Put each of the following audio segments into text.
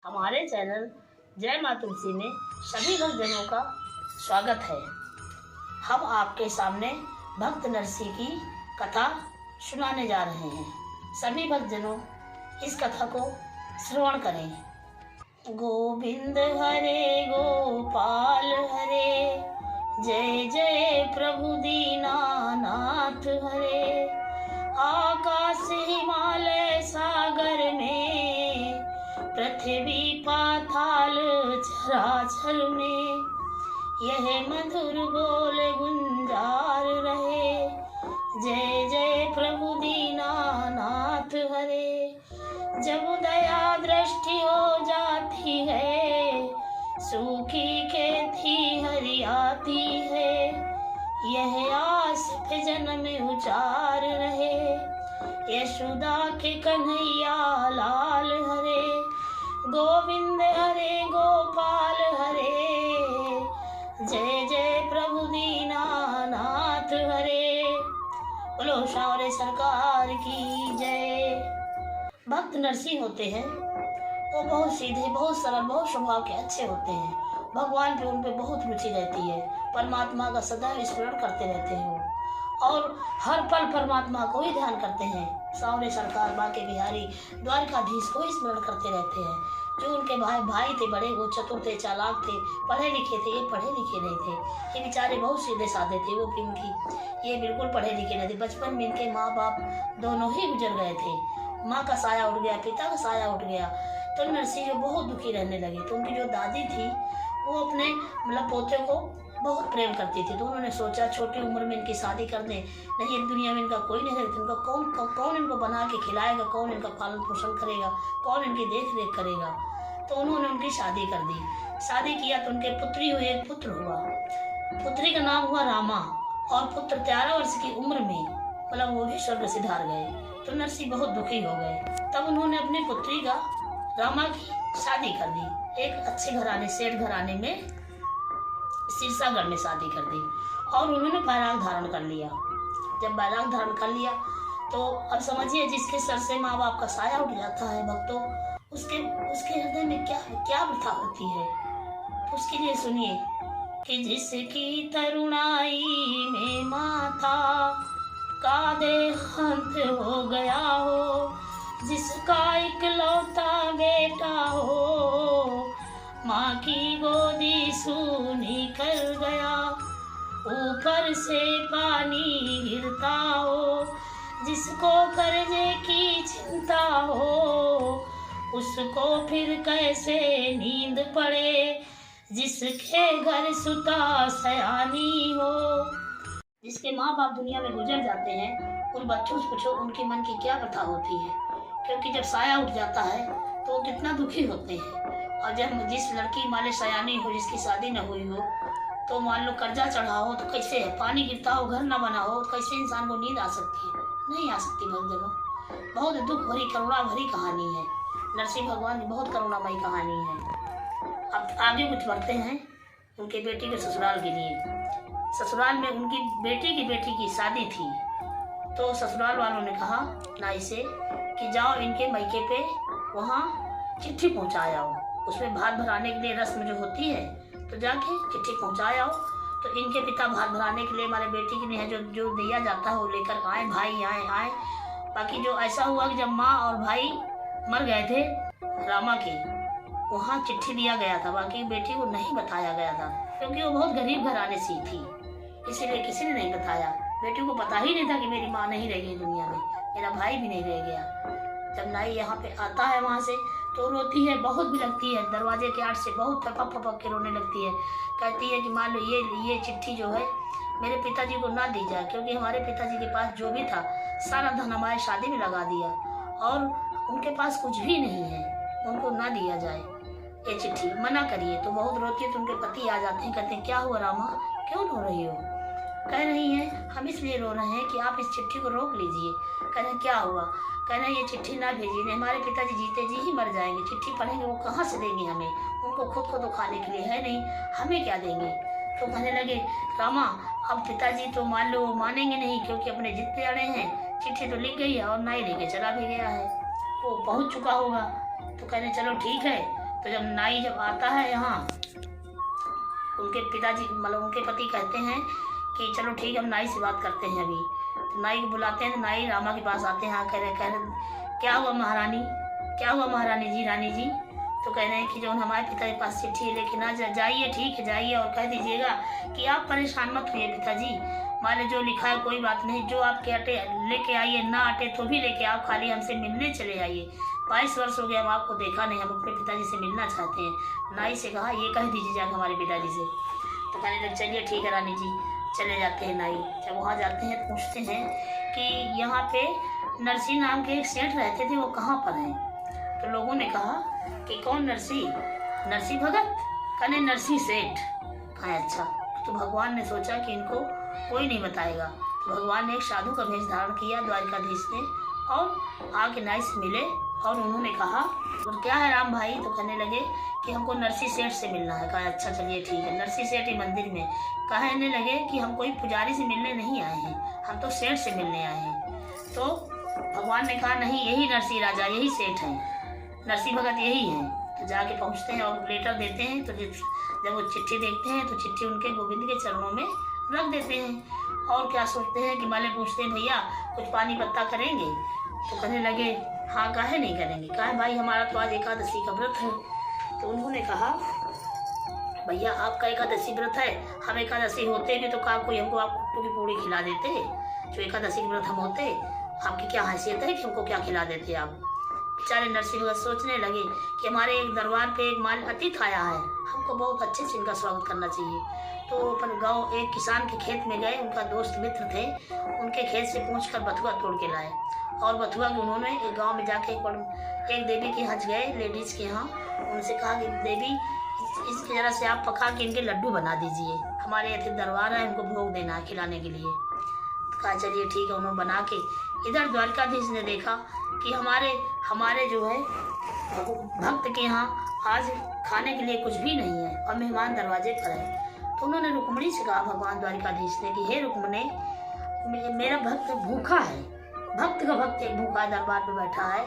हमारे चैनल जय माँ तुलसी में सभी भक्तजनों का स्वागत है। हम आपके सामने भक्त नरसी की कथा सुनाने जा रहे हैं। सभी भक्तजनों इस कथा को श्रवण करें। गोविंद हरे गोपाल हरे, जय जय प्रभु दीनानाथ हरे। आकाश हिमालय सागर में, पृथ्वी पाताल चराचर में, यह मधुर बोल गुंजार रहे। जय जय प्रभु दीनानाथ हरे। जब दया दृष्टि हो जाती है, सूखी खेती हरियाती है। यह आस पे जन्म उचार रहे, यशोदा के कन्हैया लाल हरे। गोविंद हरे गोपाल हरे, जय जय प्रभु दीनानाथ हरे। बोलो शावरे सरकार की जय। भक्त नरसी होते हैं, वो बहुत सीधे, बहुत सरल, बहुत स्वभाव के अच्छे होते हैं। भगवान पे उन पे बहुत रुचि रहती है। परमात्मा का सदा स्मरण करते रहते हैं और हर पल परमात्मा को ही ध्यान करते हैं। सावरे सरकार बांके बिहारी द्वारकाधीश को ही स्मरण करते रहते हैं। जो उनके भाई थे बड़े, वो चतुर थे, चालाक थे, पढ़े लिखे थे। ये पढ़े लिखे नहीं थे, ये बेचारे बहुत सीधे साधे थे। वो उनकी ये बिल्कुल पढ़े लिखे नहीं थे। बचपन में इनके माँ बाप दोनों ही गुजर गए थे। माँ का साया उठ गया, पिता का साया उठ गया, तो नरसी जो बहुत दुखी रहने लगे। तो उनकी जो दादी थी वो अपने पोते को बहुत प्रेम करती थी। तो उन्होंने सोचा छोटी उम्र में इनकी शादी कर दें, नहीं इस दुनिया में इनका कोई नहीं रहेगा। इनका कौन इनको बना के खिलाएगा, कौन इनका पालन पोषण करेगा, कौन इनकी देख रेख करेगा। तो उन्होंने उनकी शादी कर दी। शादी किया तो उनके पुत्री हुई, एक पुत्र हुआ। पुत्री का नाम हुआ रामा। और पुत्र 13 वर्ष की उम्र में वो भी स्वर्ग सिधार गए। तो नरसी बहुत दुखी हो गए। तब उन्होंने अपनी पुत्री का रामा की शादी कर दी। एक अच्छे घराने, सेठ घराने में, सिरसागढ़ में शादी कर दी। और उन्होंने बैराग धारण कर लिया। जब बैराग धारण कर लिया तो अब समझिए, जिसके सर से माँ बाप का साया उठ जाता है भक्तों, उसके हृदय में क्या क्या व्यथा होती है। तो उसके लिए सुनिए कि जिसकी तरुणाई में माता का देहांत हो गया हो, जिसका इकलौता बेटा हो, माँ की गोदी सूनी कर गया, ऊपर से पानी गिरता हो, जिसको कर्जे की चिंता हो, उसको फिर कैसे नींद पड़े, जिसके घर सुता सयानी हो। जिसके माँ बाप दुनिया में गुजर जाते हैं, उन बच्चों से पूछो उनके मन की क्या व्यथा होती है। क्योंकि जब साया उठ जाता है तो वो कितना दुखी होते हैं। और जब जिस लड़की माले सयानी हो, जिसकी शादी न हुई हो, तो मान लो कर्जा चढ़ा हो तो कैसे है, पानी गिरता हो, घर न बना हो, कैसे इंसान को नींद आ सकती है? नहीं आ सकती। भक्तजनों, बहुत दुख भरी, करुणा भरी कहानी है। नरसिंह भगवान की बहुत करुणामयी कहानी है। अब आगे कुछ बढ़ते हैं उनके बेटी के ससुराल के लिए। ससुराल में उनकी बेटी की शादी थी। तो ससुराल वालों ने कहा नाई से कि जाओ इनके मैके पे वहाँ चिट्ठी पहुँचा आओ। उसमें भात भराने के लिए रस्म जो होती है, तो जाके चिट्ठी पहुँचा आओ। तो इनके पिता भात भराने के लिए हमारे बेटी के लिए जो दिया जाता है वो लेकर आए। भाई आए। बाकी जो ऐसा हुआ कि जब माँ और भाई मर गए थे रामा के, वहाँ चिट्ठी दिया गया था, बाकी बेटी को नहीं बताया गया था। क्योंकि वो बहुत गरीब घराने से थी, इसीलिए किसी ने नहीं बताया। बेटी को पता ही नहीं था कि मेरी माँ नहीं रह गई दुनिया में, मेरा भाई भी नहीं रह गया। जब नाई यहाँ पे आता है वहाँ से तो रोती है, बहुत भी लगती है। दरवाजे के आड़ से बहुत फपक के रोने लगती है। कहती है कि मान लो ये चिट्ठी जो है मेरे पिताजी को ना दी जाए, क्योंकि हमारे पिताजी के पास जो भी था सारा धन हमारे शादी में लगा दिया और उनके पास कुछ भी नहीं है, उनको ना दिया जाए ये चिट्ठी, मना करिए। तो बहुत रोती है। तो उनके पति आ जाते हैं, कहते हैं क्या हुआ रामा, क्यों रो रही हो? कह रही हैं हम इसलिए रो रहे हैं कि आप इस चिट्ठी को रोक लीजिए। कह रहे क्या हुआ? कह रहे ये चिट्ठी ना भेजिए, नहीं हमारे पिताजी जीते जी ही मर जाएंगे। चिट्ठी पढ़ेंगे वो कहाँ से देंगे हमें, उनको खुद को तो खाने के लिए है नहीं, हमें क्या देंगे। तो कहने लगे रामा अब पिताजी तो मान लो मानेंगे नहीं, क्योंकि अपने जिद पे अड़े हैं। चिट्ठी तो लिख गई है और नाई लेके चला भी गया है, वो पहुंच चुका होगा। तो कहने चलो ठीक है, तो जब नाई जब आता है यहाँ, उनके पिताजी मतलब उनके पति कहते हैं कि चलो ठीक है हम नाई से बात करते हैं अभी। तो नाई को बुलाते हैं, तो नाई रामा के पास आते हैं। हाँ कह रहे क्या हुआ महारानी, क्या हुआ महारानी जी, रानी जी? तो कह रहे हैं कि जो हमारे पिता के पास चिट्ठी है लेकिन ना जाइए, ठीक है जाइए, और कह दीजिएगा कि आप परेशान मत हुए पिताजी, माने जो लिखा है कोई बात नहीं, जो आपके अटे लेके आइए, ना अटे तो भी लेके आओ, खाली हमसे मिलने चले आइए। 22 वर्ष हो गए हम आपको देखा नहीं, हम अपने पिताजी से मिलना चाहते हैं। नाई से कहा ये कह दीजिए जाकर हमारे पिताजी से। तो कहने लगे चलिए ठीक है रानी जी, चले जाते हैं नाई। जब वहाँ जाते हैं पूछते हैं कि यहाँ पे नरसी नाम के एक सेठ रहते थे, वो कहाँ पर हैं? तो लोगों ने कहा कि कौन नरसी? नरसी भगत? कहने नरसी सेठ। कहा अच्छा। तो भगवान ने सोचा कि इनको कोई नहीं बताएगा, तो भगवान ने एक साधु का भेष धारण किया द्वारिकाधीश ने, और आके नाई से मिले और उन्होंने कहा और क्या है राम भाई? तो कहने लगे कि हमको नरसी सेठ से मिलना है। कहा अच्छा चलिए ठीक है। नरसी सेठ ही मंदिर में। कहने लगे कि हम कोई पुजारी से मिलने नहीं आए हैं, हम तो सेठ से मिलने आए हैं। तो भगवान ने कहा नहीं, यही नरसी राजा, यही सेठ हैं, नरसी भगत यही हैं। तो जाके पहुँचते हैं और लेटर देते हैं। तो जब वो चिट्ठी देखते हैं तो चिट्ठी उनके गोविंद के चरणों में रख देते हैं। और क्या सोचते हैं कि माले पूछते हैं भैया कुछ पानी पत्ता करेंगे? तो कहने लगे हाँ काहे नहीं करेंगे। कहा भाई हमारा तो आज एकादशी का व्रत है। तो उन्होंने कहा भैया आपका एकादशी व्रत है, हम एकादशी होते भी तो कहा कोई हमको आप कुट्टू की पूड़ी खिला देते, जो एकादशी के व्रत हम होते, आपकी क्या हैसियत है कि हमको क्या खिला देते आप? बेचारे नरसिंह भगत सोचने लगे कि हमारे एक दरबार पे एक माल अतिथि आया है, हमको बहुत अच्छे से इनका स्वागत करना चाहिए। तो अपन गांव एक किसान के खेत में गए, उनका दोस्त मित्र थे, उनके खेत से पूछकर बथुआ तोड़ के लाए। और बथुआ को उन्होंने एक गांव में जाके एक देवी के यहाँ गए, लेडीज के यहाँ, उनसे कहा कि देवी इसकी जरा से आप पका के इनके लड्डू बना दीजिए, हमारे अतिथि दरबार है, इनको भोग देना है खिलाने के लिए। तो कहा चलिए ठीक है। उन्होंने बना के इधर द्वारकाधीश ने देखा कि हमारे जो है भक्त के यहाँ आज खाने के लिए कुछ भी नहीं है और मेहमान दरवाजे पर है। तो उन्होंने रुक्मणी से कहा भगवान द्वारिकाधीश ने कि हे रुक्मणी, मेरा भक्त भूखा है, भक्त का भक्त एक भूखा दरबार पे बैठा है,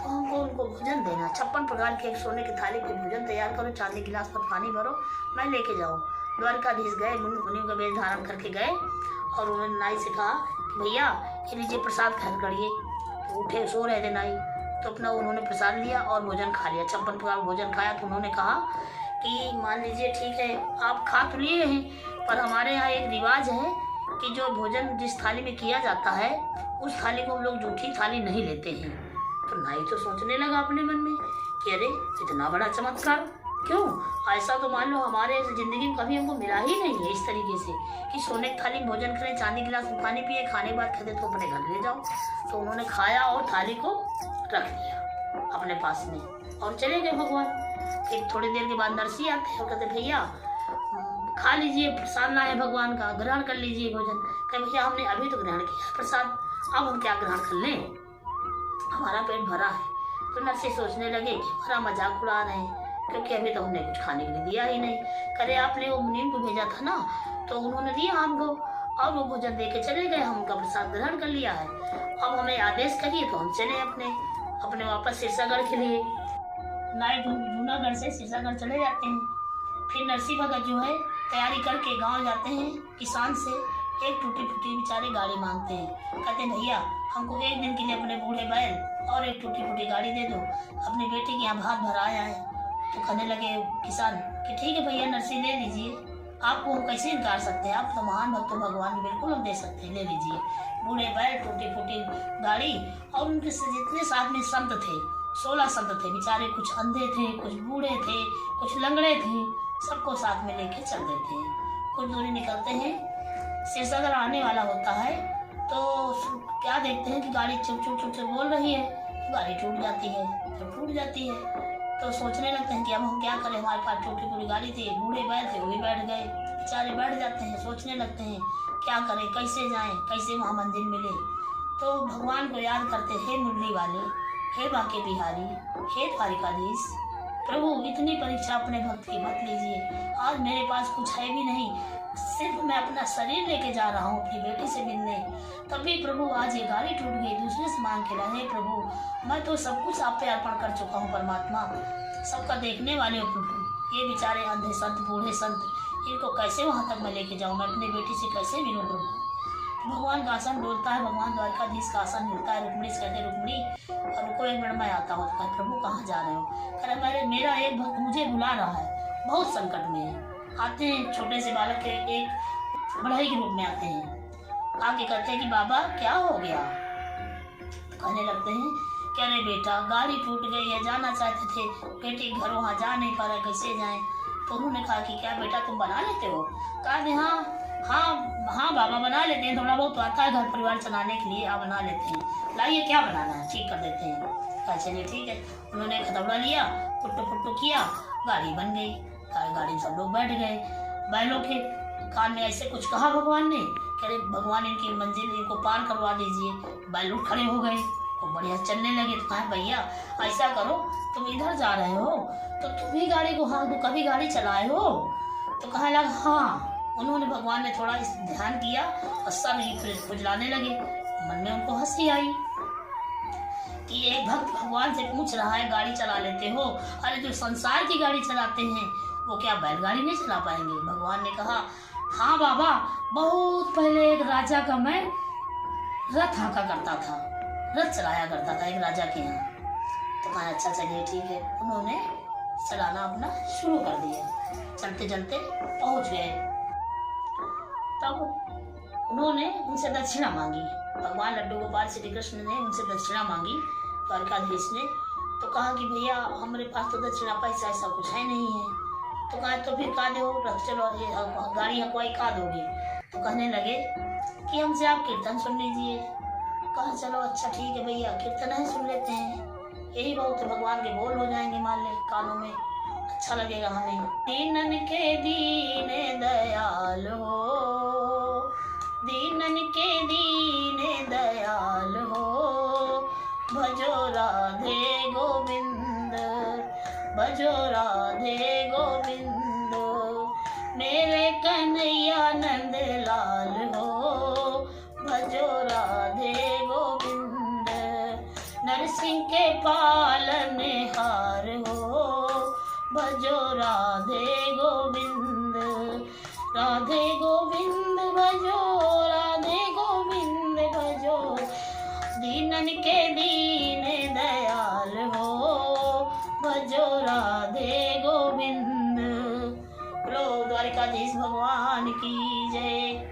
तो हमको उनको भोजन देना। 56 प्रकार के एक सोने की थाली पे भोजन तैयार करो, चांदी गिलास पर पानी भरो, मैं लेके जाऊँ। द्वारकाधीश गए, मुनि का वेश धारण करके गए और उन्होंने नाई से कहा भैया ये लीजिए प्रसाद ग्रहण करिए। तो उठे, सो रहे थे नाई, तो अपना उन्होंने प्रसाद लिया और भोजन खा लिया। 56 प्रकार भोजन खाया। तो उन्होंने कहा कि मान लीजिए ठीक है आप खा तो लिए हैं, पर हमारे यहाँ एक रिवाज है कि जो भोजन जिस थाली में किया जाता है उस थाली को हम लोग जूठी थाली नहीं लेते हैं। तो नाई तो सोचने लगा अपने मन में कि अरे इतना बड़ा चमत्कार, क्यों ऐसा तो मान लो हमारे जिंदगी में कभी हमको मिला ही नहीं है इस तरीके से कि सोने की थाली भोजन करें, चांदी गिलास में पानी पिए, खाने के बाद कहते तो अपने घर ले जाओ। तो उन्होंने खाया और थाली को रख दिया अपने पास में और चले गए भगवान। फिर थोड़ी देर के बाद नरसी आते हैं और कहते भैया खा लीजिए, प्रसाद लाए भगवान का, ग्रहण कर लीजिए भोजन। कहे भैया हमने अभी तो ग्रहण किया प्रसाद, अब हम क्या ग्रहण कर लें, हमारा पेट भरा है। तो नरसी सोचने लगे कि हमारा मजाक उड़ा रहे हैं क्योंकि अभी तो हमने कुछ खाने के लिए दिया ही नहीं। करे आपने वो मुनीम को भेजा था ना, तो उन्होंने दिया हमको और वो भोजन दे के चले गए, हम उनका प्रसाद ग्रहण कर लिया है। अब हमें आदेश करिए तो हम चले अपने वापस सिरसागढ़ के लिए। नाई जूनागढ़ से सिरसागढ़ चले जाते हैं। फिर नरसी भगत जो है तैयारी करके गांव जाते हैं, किसान से एक टूटी फूटी बेचारे गाड़ी मांगते हैं। कहते हैं भैया हमको एक दिन के लिए अपने बूढ़े बैल और एक टूटी फूटी गाड़ी दे दो, अपनी बेटी के यहाँ भात भराया है। तो कहने लगे किसान कि ठीक है भैया नरसी ले लीजिए, आपको हम कैसे इनकार सकते हैं, आप तो महान भक्त भगवान की, बिल्कुल हम दे सकते हैं, ले लीजिए। बूढ़े बैल, टूटी फूटी गाड़ी और उनके जितने साथ में संत थे 16 संत थे बेचारे, कुछ अंधे थे, कुछ बूढ़े थे, कुछ लंगड़े थे, सबको साथ में लेके चल देते हैं। कुछ दूरी निकलते हैं, सिरसागढ़ आने वाला होता है तो क्या देखते हैं कि गाड़ी चुप चुप चुप चुप बोल रही है, तो गाड़ी टूट जाती है। जब टूट जाती है तो सोचने लगते हैं कि अब हम क्या करें, हमारे पास टूटी पूरी गाड़ी थी, बूढ़े बैल थे वो भी बैठ गए, बेचारे बैठ जाते हैं। सोचने लगते हैं क्या करें, कैसे जाएं, कैसे वहाँ मंजिल मिले। तो भगवान को याद करते, हे मुरली वाले, हे बांके बिहारी, हे द्वारिकाधीश, प्रभु इतनी परीक्षा अपने भक्त की मत लीजिए, आज मेरे पास कुछ है भी नहीं, सिर्फ मैं अपना शरीर लेके जा रहा हूँ अपनी बेटी से मिलने, तभी प्रभु आज ये गाड़ी टूट गई, दूसरे से मांग के लाए। प्रभु मैं तो सब कुछ आप पे अर्पण कर चुका हूँ परमात्मा, सबका देखने वाले हो प्रभु। ये बेचारे अंधे संत, बूढ़े संत, इनको कैसे वहाँ तक मैं लेके जाऊँ? मैं अपनी बेटी से कैसे मिलूँ प्रभु? भगवान का आसन डोलता है, भगवान द्वारकाधीश का आसन मिलता है। रुक्मिणी से कहते रुक्मिणी और रुको एक मिनट मैं आता हूँ। तो कहा प्रभु कहाँ जा रहे हो? कह रहे मेरा एक भक्त मुझे बुला रहा है, बहुत संकट में है। आते हैं छोटे से बालक के एक बढ़ई के रूप में आते हैं, आके कहते हैं कि बाबा क्या हो गया? कहने लगते हैं क्या रे बेटा गाड़ी टूट गई है, जाना चाहते थे बेटी घर, वहाँ जा नहीं पा रहे, कैसे जाएं? तो उन्होंने कहा कि क्या बेटा तुम बना लेते हो? कहा हाँ बाबा बना लेते हैं, थोड़ा बहुत आता है घर परिवार चलाने के लिए, आप बना लेते हैं। लाइए क्या बनाना है, ठीक कर देते हैं। कहा चलिए ठीक है। उन्होंने खतौड़ा लिया, पुट्टू पुट्टू किया, गाड़ी बन गई। गाड़ी में सब लोग बैठ गए। बैलों के कान में ऐसे कुछ कहा भगवान ने, कह रहे भगवान इनकी मंजिल इनको पार करवा दीजिए। बैल उठ खड़े हो गए, वो बढ़िया चलने लगे। तो कहा भैया ऐसा करो, तुम इधर जा रहे हो तो तुम ही गाड़ी को हाँ कभी गाड़ी चलाए हो? तो कहने लगा हाँ। उन्होंने भगवान ने थोड़ा ध्यान किया और सब ही खुजलाने लगे। मन में उनको हंसी आई कि एक भक्त भगवान से पूछ रहा है गाड़ी चला लेते हो? अरे जो संसार की गाड़ी चलाते हैं वो क्या बैलगाड़ी नहीं चला पाएंगे? भगवान ने कहा हाँ बाबा, बहुत पहले एक राजा का मैं रथ हाँका करता था, रथ चलाया करता था एक राजा के यहाँ। तो कहा अच्छा चलिए ठीक है। उन्होंने चलाना अपना शुरू कर दिया, चलते चलते पहुंच गए। तब उन्होंने उनसे दक्षिणा मांगी। भगवान लड्डू गोपाल श्री कृष्ण ने उनसे दक्षिणा मांगी द्वारकाधीश ने। तो कहा कि भैया हमारे पास तो दक्षिणा पैसा ऐसा कुछ है नहीं है। तो कहा तो फिर का दो, रथ चलो गाड़ी हकवाई का दोगे? तो कहने लगे कि हमसे आप कीर्तन सुन लीजिए। कहा चलो अच्छा ठीक है भैया, कीर्तन है सुन लेते हैं, यही बहुत भगवान के बोल हो जाएंगे मान ले कानों में, अच्छा लगेगा हमें। दीनन के दीन दयाल हो, दीनन के दीन दयाल हो, भजो राधे गोविंद, भजो राधे गोविंद, मेरे कन्हैया नंद लाल हो, भजो राधे गोविंद, नरसिंह के पालनहार हो, भजो राधे गोविंद, राधे गोविंद भजो, राधे गोविंद भजो, दीनन के दीन दयाल हो, भजो राधे गोविंद। बोलो द्वारिकाधीश भगवान की जय।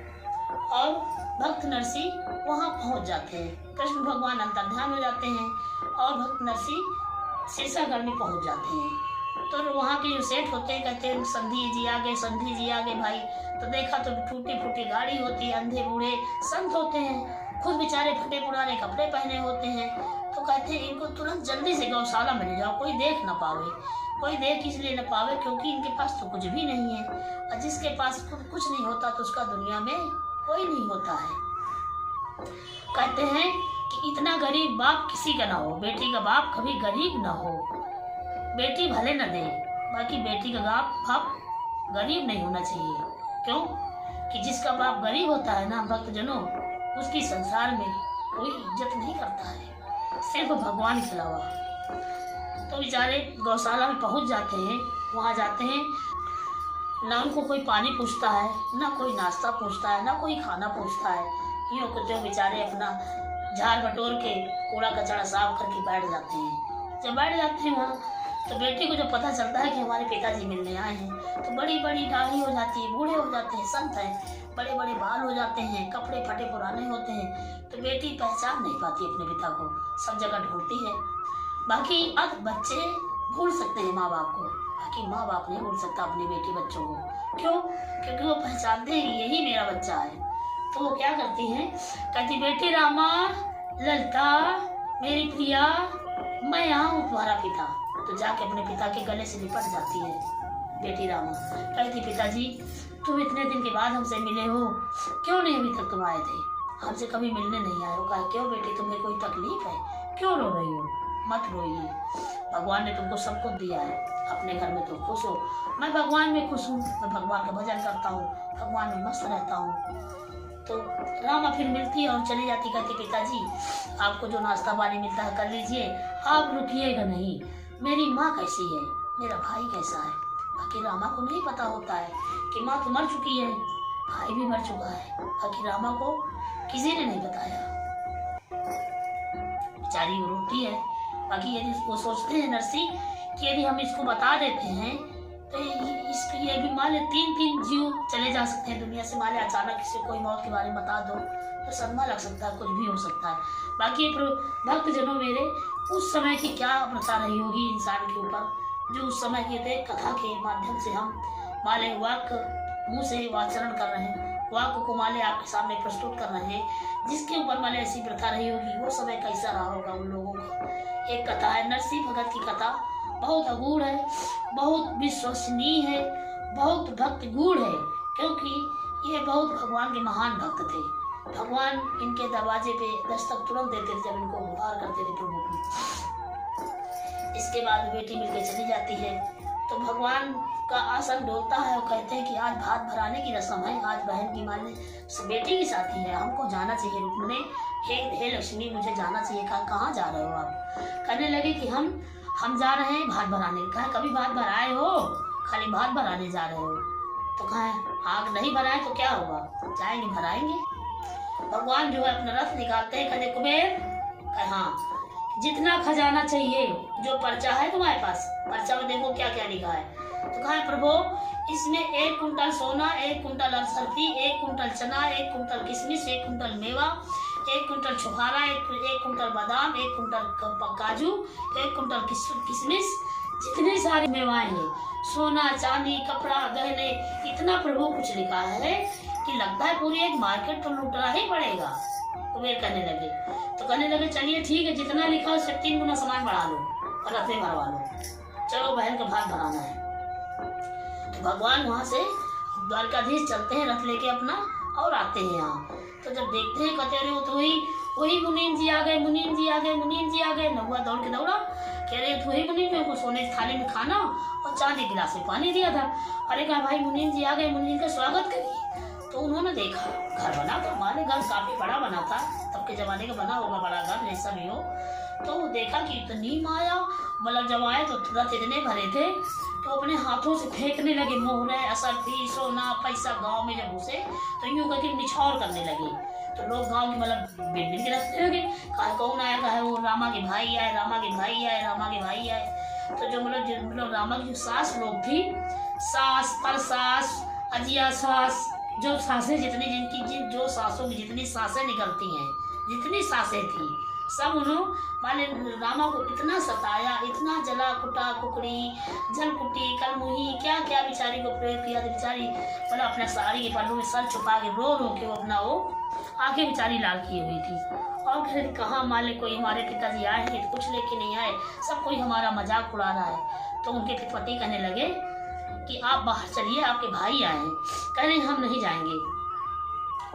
और भक्त नरसिंह वहाँ पहुँच जाते हैं, कृष्ण भगवान अंतर्ध्यान हो जाते हैं और भक्त नरसिंह शीशागढ़ में पहुँच जाते हैं। तो वहाँ के जो सेठ होते हैं कहते हैं संधि जी आ गए, संधि जी आ गए भाई। तो देखा तो टूटी फूटी गाड़ी होती है, अंधे बूढ़े संत होते हैं, खुद बेचारे फटे पुराने कपड़े पहने होते हैं। तो कहते हैं इनको तुरंत जल्दी से गौशाला में ले जाओ, कोई देख ना पावे। कोई देख इसलिए न पावे क्योंकि इनके पास तो कुछ भी नहीं है, और जिसके पास कुछ नहीं होता तो उसका दुनिया में कोई नहीं होता है। कहते हैं कि इतना गरीब बाप किसी का ना हो, बेटी का बाप कभी गरीब ना हो। बेटी भले न दे, बाकी बेटी का बाप गरीब नहीं होना चाहिए। क्यों? कि जिसका बाप गरीब होता है ना भक्तजनों, उसकी संसार में कोई इज्जत नहीं करता है, सिर्फ भगवान के अलावा। तो बेचारे गौशाला में पहुंच जाते हैं। वहां जाते हैं, ना उनको कोई पानी पूछता है, ना कोई नाश्ता पूछता है, ना कोई खाना पूछता है। यूँ को तो बेचारे अपना झाड़ बटोर के कूड़ा कचरा साफ करके बैठ जाते हैं। जब बैठ जाते हैं वहाँ, तो बेटी को जब पता चलता है कि हमारे पिताजी मिलने आए हैं, तो बड़ी बड़ी दाढ़ी हो जाती है, बूढ़े हो जाते हैं, संत हैं, बड़े बड़े बाल हो जाते हैं, कपड़े फटे पुराने होते हैं। तो बेटी पहचान नहीं पाती अपने पिता को, सब जगह ढूंढती है। बाकी अब बच्चे भूल सकते हैं माँ बाप को, बाकी माँ बाप नहीं भूल सकता अपनी बेटी बच्चों को। क्यों? क्योंकि वो पहचानते हैं यही मेरा बच्चा है। तो वो क्या करती हैं, कहती बेटी रामा, ललता, मेरी प्रिया, मैं यहाँ हूँ तुम्हारा पिता। तो जाके अपने पिता के गले से लिपट जाती है बेटी रामा। कहती पिताजी तुम इतने दिन के बाद हमसे मिले हो, क्यों नहीं अभी तक तुम आए थे, हमसे कभी मिलने नहीं आए हो। कहा क्यों बेटी, तुम्हें कोई तकलीफ है, क्यों रो रही हो? मत रोइए, भगवान ने तुमको सब कुछ दिया है, अपने घर में तुम खुश हो, मैं भगवान में खुश हूँ, मैं भगवान का भजन करता हूँ, भगवान में मस्त रहता हूँ। तो रामा फिर मिलती है और चली जाती। कहती पिताजी आपको जो नाश्ता पानी मिलता है कर लीजिए, आप रुकिएगा नहीं, मेरी माँ कैसी है? मेरा भाई कैसा है। बाकी रामा को नहीं पता होता है कि माँ तो मर चुकी है, भाई भी मर चुका है। बाकी रामा को किसी ने नहीं बताया। बेचारी वो रोती है। बाकी यदि वो सोचते हैं नरसी कि यदि हम इसको बता देते हैं तो इसके ये भी मान ले 3 जीव चले जा सकते हैं दुनिया से। मान ले अचानक किसी कोई मौत के बारे में बता दो तो सदमा लग सकता है, कुछ भी हो सकता है। बाकी भक्त जनों मेरे, उस समय की क्या प्रथा रही होगी इंसान के ऊपर, जो उस समय के थे। कथा के माध्यम से हम माले वाक्य मुंह से वाचरण कर रहे हैं, वाक्य को माले आपके सामने प्रस्तुत कर रहे हैं, जिसके ऊपर माले ऐसी प्रथा रही होगी। वो समय कैसा रहा होगा उन लोगों का। एक कथा है नरसिंह भगत की कथा, बहुत अगूढ़ है, बहुत विश्वसनीय है, बहुत भक्त गूढ़ है, क्योंकि ये बहुत भगवान के महान भक्त थे। भगवान इनके दरवाजे पे दस्तक तुरंत देते थे जब इनको गुहार करते थे प्रभु की। इसके बाद बेटी मिलकर चली जाती है तो भगवान का आसन डोलता है और कहते हैं कि आज भात भराने की रस्म है, आज बहन की मान बेटी की शादी है, हमको जाना चाहिए रुकने। हे लक्ष्मी, मुझे जाना चाहिए। कहाँ जा रहे हो आप? कहने लगे कि हम जा रहे हैं भात भराने। कहा कभी भात भराए हो? खाली भात भराने जा रहे हो? तो कहा आग नहीं भराए तो क्या होगा, जाएंगे भराएंगे। भगवान जो है अपना रथ निकालते हैं। कहते कुबेर, कहा हाँ, जितना खजाना चाहिए, जो पर्चा है तुम्हारे पास, पर्चा में देखो क्या क्या लिखा है। तो कहा प्रभु, इसमें 1 कुंटल सोना, 1 कुंटल अरसरफी, 1 कुंटल चना, 1 कुंटल किशमिश, 1 कुंटल मेवा, 1 कुंटल छुहारा, 1 कुंटल बादाम, 1 कुंटल काजू, 1 कुंटल किशमिश, जितनी सारी मेवाएं हैं, सोना चांदी कपड़ा गहने, इतना प्रभु कुछ लिखा है कि लगता है पूरी एक मार्केट तो लूटना ही पड़ेगा। कुबेर कहने लगे। तो कहने लगे चलिए ठीक है, जितना लिखा उससे 3 गुना सामान बढ़ा लो और रथ में भरवा लो, चलो बहन का भात भराना है। तो भगवान वहां से द्वारकाधीश चलते हैं रथ लेके अपना और आते हैं यहाँ। तो जब देखते हैं कहते रहे हो तो वही मुनीम जी आ गए, मुनीम जी आ गए, मुनीम जी आ गए। नौवा दौड़ के दौड़ा, कह रहे तो वही मुनीम को सोने की थाली में खाना और चांदी गिलास में पानी दिया था। अरे कहा भाई मुनीम जी आ गए, मुनीम का स्वागत करिए। तो उन्होंने देखा घर बना था, हमारे घर काफी बड़ा बना था, तब के जमाने का बना होगा बड़ा घर जैसा भी हो। तो वो देखा कि इतनी माया, मतलब जब आए तो रथ इतने भरे थे तो अपने हाथों से फेंकने लगे मोहरे, असरफी, सोना पैसा। गांव में जब घुसे तो यूं करके निछावर करने लगे। तो लोग गांव के मतलब बिल्डिंग के रखने लगे, कहा कौन आया, कहा वो रामा के भाई आए, रामा के भाई आए, रामा के भाई आए। तो जो मतलब रामा की जो सास लोग थी, सास पर सास अजिया सास, जो सांसें जितनी जो सांसों की जितनी सांसें निकलती हैं, जितनी सांसें थी सब उन्होंने रामा को इतना सताया, इतना जला कुटा कुकड़ी जल कुटी कलमुही क्या क्या बेचारी को प्रयोग किया। तो बेचारी मतलब अपने साड़ी के पल्लू में सर छुपा के रो रो के वो अपना वो आंखें बेचारी लाल की हुई थी। और फिर कहाँ मान ले कोई हमारे पिताजी आए हैं तो कुछ लेके नहीं आए, सब कोई हमारा मजाक उड़ा रहा है। तो उनके पति कहने लगे कि आप बाहर चलिए, आपके भाई आए हैं। कह रहे हम नहीं जाएंगे,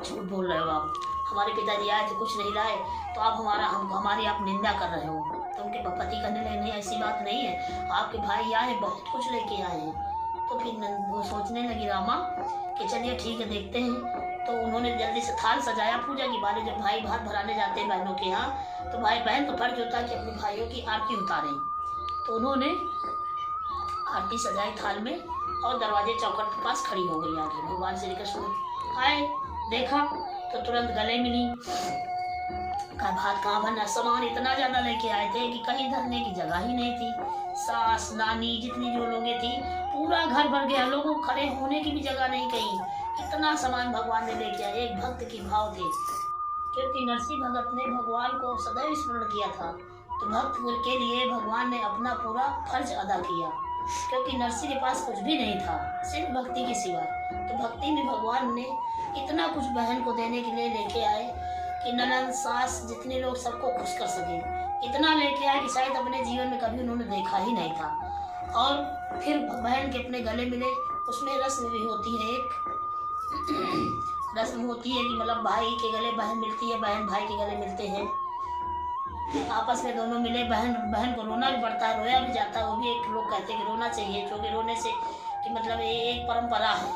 झूठ बोल रहे हो आप, हमारे पिताजी आए थे कुछ नहीं लाए, तो आप हमारी आप निंदा कर रहे हो। तो उनके पति कहने लगे नहीं ऐसी बात नहीं है, आपके भाई आए बहुत कुछ लेके आए हैं। तो फिर वो सोचने लगी रामा कि चलिए ठीक है देखते हैं। तो उन्होंने जल्दी से थाल सजाया पूजा की बारी। जब भाई भात भराने जाते हैं बहनों के यहाँ तो भाई बहन का फर्ज होता है कि अपने भाइयों की आरती उतारें। तो उन्होंने आरती सजाई थाल में और दरवाजे चौखट के पास खड़ी हो गई आगे। भगवान श्री कृष्ण आए, देखा तो तुरंत गले मिली। कहा भात कहाँ बनना, सामान इतना ज्यादा लेके आए थे कि कहीं धरने की जगह ही नहीं थी। सास नानी जितनी जो लोगे थी पूरा घर भर गया, लोगों खड़े होने की भी जगह नहीं कहीं, इतना सामान भगवान ने लेके आए। एक भक्त की भाव थे, क्योंकि नरसिंह भगत ने भगवान को सदैव स्मरण किया था। तो भक्त के लिए भगवान ने अपना पूरा फर्ज अदा किया, क्योंकि नरसिंह के पास कुछ भी नहीं था सिर्फ भक्ति के सिवा। तो भक्ति में भगवान ने इतना कुछ बहन को देने के लिए लेके आए कि ननद सास जितने लोग सबको खुश कर सके, इतना लेके आए कि शायद अपने जीवन में कभी उन्होंने देखा ही नहीं था। और फिर बहन के अपने गले मिले। उसमें रस्म भी होती है, एक रस्म होती है कि मतलब भाई के गले बहन मिलती है, बहन भाई के गले मिलते हैं, आपस में दोनों मिले। बहन को रोना भी पड़ता है, रोया भी जाता है, वो भी एक लोग कहते हैं कि रोना चाहिए, क्योंकि रोने से कि मतलब ये एक परंपरा है।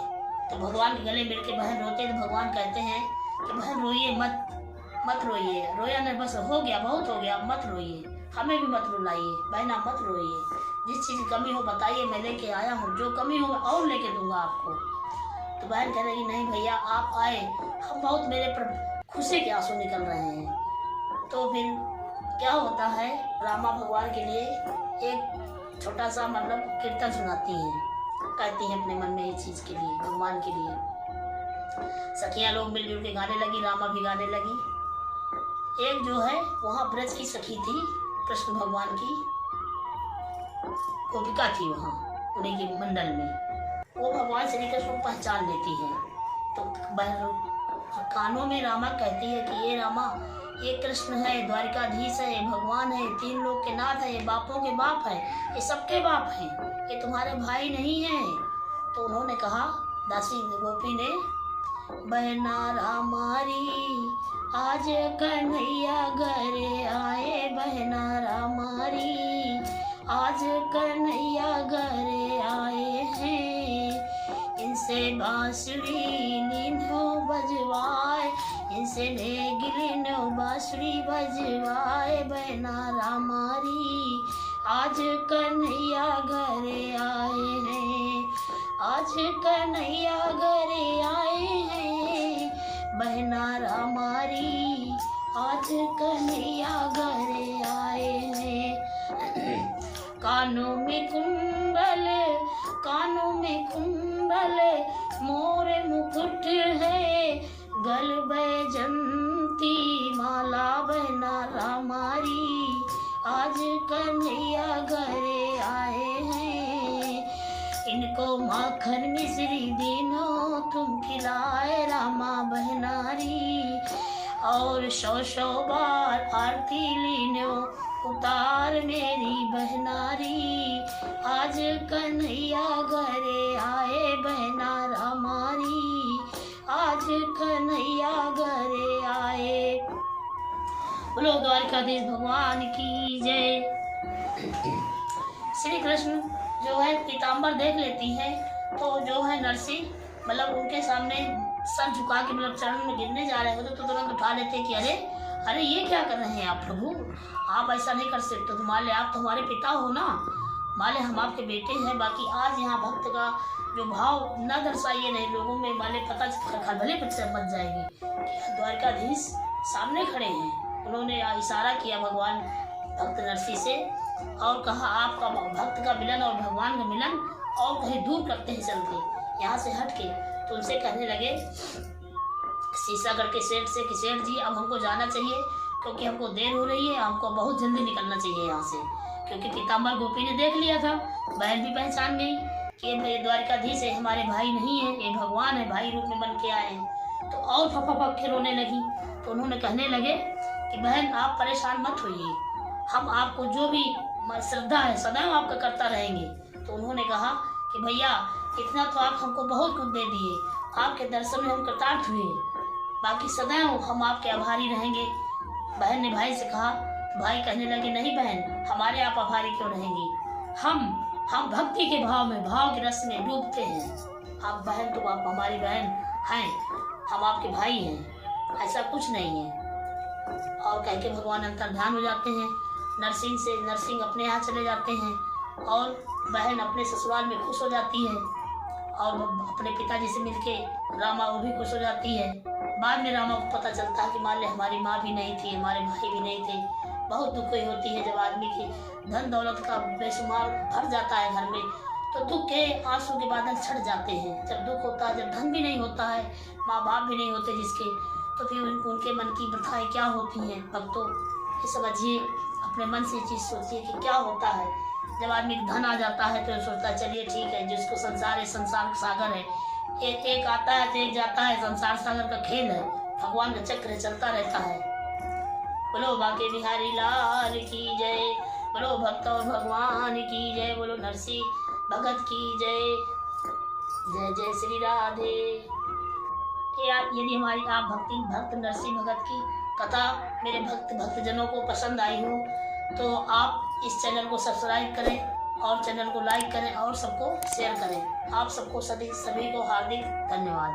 तो भगवान के गले मिल के बहन रोते हैं तो भगवान कहते हैं कि बहन रोइए मत रोइए, रोया नहीं बस हो गया बहुत हो गया, मत रोइए, हमें भी मत रुलाइए, बहना मत रोइए। जिस चीज़ की कमी हो बताइए, मैं लेके आया हूँ, जो कमी हो मैं और लेके दूंगा आपको। तो बहन कह रही नहीं भैया आप आए, हम बहुत मेरे पर खुशी के आंसू निकल रहे हैं। तो फिर क्या होता है, रामा भगवान के लिए एक छोटा सा मतलब कीर्तन सुनाती हैं, कहती हैं अपने मन में इस चीज़ के लिए, भगवान के लिए। सखियाँ लोग मिलजुल के गाने लगी, रामा भी गाने लगी। एक जो है वहाँ ब्रज की सखी थी, कृष्ण भगवान की गोपिका थी वहाँ उन्हीं के मंडल में, वो भगवान श्री कृष्ण को पहचान लेती है। तो कानों में रामा कहती है कि ये रामा, ये कृष्ण है, द्वारिकाधीश है, भगवान है, तीन लोक के नाथ है, ये बापों के बाप है, ये सबके बाप हैं, ये तुम्हारे भाई नहीं है। तो उन्होंने कहा, दासी गोपी ने, बहना रामारी आज कन्हैया घरे आए, बहना रामारी आज कन्हैया घरे आए हैं, इनसे बांसुरी लीनो बजवाए, इनसे नेगिलिनो बांसुरी बजवाए, बहना रामारी आज कन्हैया घरे आए हैं, आज कन्हैया घरे आए हैं, बहना रामारी आज कन्हैया घरे आए हैं। कानों में कुंडल, कानों में कुंडल, मोर मुकुट है, गल बैजंती माला, बहना रामारी आज कन्हैया घरे आए हैं, इनको माखन मिश्री दिनों तुम खिलाए, रामा बहनारी और 100 बार आरती लीनो उतार मेरी बहनारी, आज कन्हैया घरे आए, बहना रामारी आज कन्हैया घरे आए। बोलो द्वारिकाधीश भगवान की जय। श्री कृष्ण जो है पीताम्बर देख लेती है, तो जो है नरसिंह मतलब उनके सामने सर झुका के मतलब चरण में गिरने जा रहे होते तो तुरंत उठा लेते कि अरे अरे ये क्या कर रहे हैं आप प्रभु, आप ऐसा नहीं कर सकते, तो मान ले आप तो हमारे पिता हो ना, मान ले हम आपके बेटे हैं। बाकी आज यहाँ भक्त का जो भाव न दर्शाइए नहीं, लोगों में मान ले पता भले बच जाएगी। द्वारिकाधीश सामने खड़े हैं, उन्होंने इशारा किया भगवान भक्त नरसिंह से और कहा आपका भक्त का मिलन और भगवान का मिलन और कहीं दूर करते हैं चल के, यहाँ से हट के। तो उनसे कहने लगे सीसागढ़ के सेठ से कि सेठ जी अब हमको जाना चाहिए, क्योंकि हमको देर हो रही है, हमको बहुत जल्दी निकलना चाहिए यहाँ से, क्योंकि पीताम्बर गोपी ने देख लिया था, बहन भी पहचान गई कि ये द्वारिकाधीश है, हमारे भाई नहीं है, ये भगवान है, भाई रूप में बन के आए हैं। तो और फपा के रोने लगी। तो उन्होंने कहने लगे कि बहन आप परेशान मत होइए, हम आपको जो भी श्रद्धा है सदैव आपका करता रहेंगे। तो उन्होंने कहा कि भैया इतना तो आप हमको बहुत कुछ दे दिए, आपके दर्शन में हम कृतार्थ हुए, बाकी सदैव हम आपके आभारी रहेंगे। बहन ने भाई से कहा, भाई कहने लगे नहीं बहन हमारे आप आभारी क्यों रहेंगी, हम भक्ति के भाव में, भाव के रस में डूबते हैं। आप बहन तो आप हमारी बहन हैं, हम आपके भाई हैं, ऐसा कुछ नहीं है। और कह के भगवान अंतर्ध्यान हो जाते हैं। नरसिंह अपने यहाँ चले जाते हैं और बहन अपने ससुराल में खुश हो जाती है और अपने पिताजी से मिलके रामा वो भी खुश हो जाती है। बाद में रामा को पता चलता है कि मान ले हमारी माँ भी नहीं थी, हमारे भाई भी नहीं थे। बहुत दुख हुई होती है जब आदमी की धन दौलत का बेशुमार भर जाता है घर में, तो दुख के आंसू के बादल छट जाते हैं। जब दुख होता है, जब धन भी नहीं होता है, माँ बाप भी नहीं होते जिसके, तो फिर उनके मन की व्यथाएं क्या होती हैं। भक्तों ये समझिए, अपने मन से चीज़ सोचिए कि क्या होता है। जब आदमी धन आ जाता है तो सोचता है चलिए ठीक है, जिसको संसार है, संसार सागर है, एक आता है तो एक जाता है, संसार सागर का खेल है, भगवान का चक्र चलता रहता है। बोलो बाके बिहारी लाल की जय, बोलो भक्त और भगवान की जय, बोलो नरसिंह भगत की जय। जय जय श्री राधे। यदि हमारी आप भक्त नरसिंह भगत की कथा मेरे भक्तजनों को पसंद आई हो तो आप इस चैनल को सब्सक्राइब करें और चैनल को लाइक करें और सबको शेयर करें। आप सबको सभी को हार्दिक धन्यवाद।